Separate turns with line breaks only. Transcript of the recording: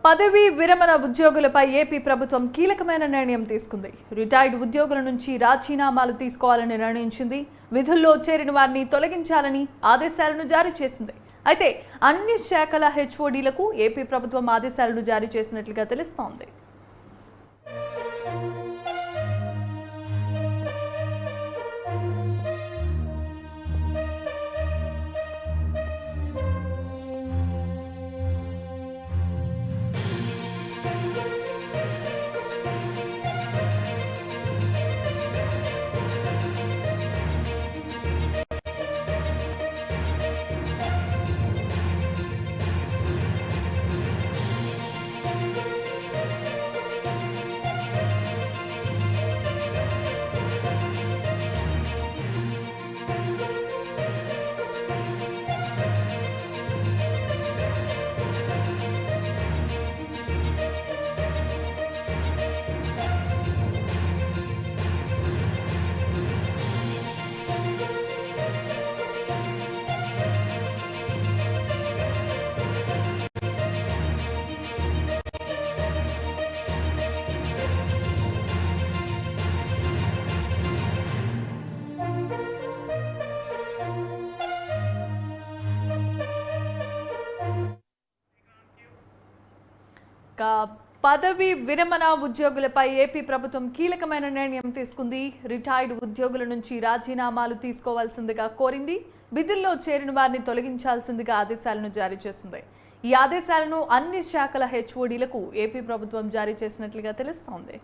పదవీ విరమణ ఉద్యోగులపై ఏపీ ప్రభుత్వం కీలకమైన నిర్ణయం తీసుకుంది. రిటైర్డ్ ఉద్యోగుల నుంచి రాజీనామాలు తీసుకోవాలని నిర్ణయించింది. విధుల్లో చేరిన వారిని తొలగించాలని ఆదేశాలను జారీ చేసింది. అయితే అన్ని శాఖల హెచ్ఓడీలకు ఏపీ ప్రభుత్వం ఆదేశాలను జారీ చేసినట్లుగా తెలుస్తోంది. పదవీ విరమణ ఉద్యోగులపై ఏపీ ప్రభుత్వం కీలకమైన నిర్ణయం తీసుకుంది. రిటైర్డ్ ఉద్యోగుల నుంచి రాజీనామాలు తీసుకోవాల్సిందిగా కోరింది. విధుల్లో చేరిన వారిని తొలగించాల్సిందిగా ఆదేశాలను జారీ చేసింది. ఈ ఆదేశాలను అన్ని శాఖల హెచ్ఓడీలకు ఏపీ ప్రభుత్వం జారీ చేసినట్లుగా తెలుస్తోంది.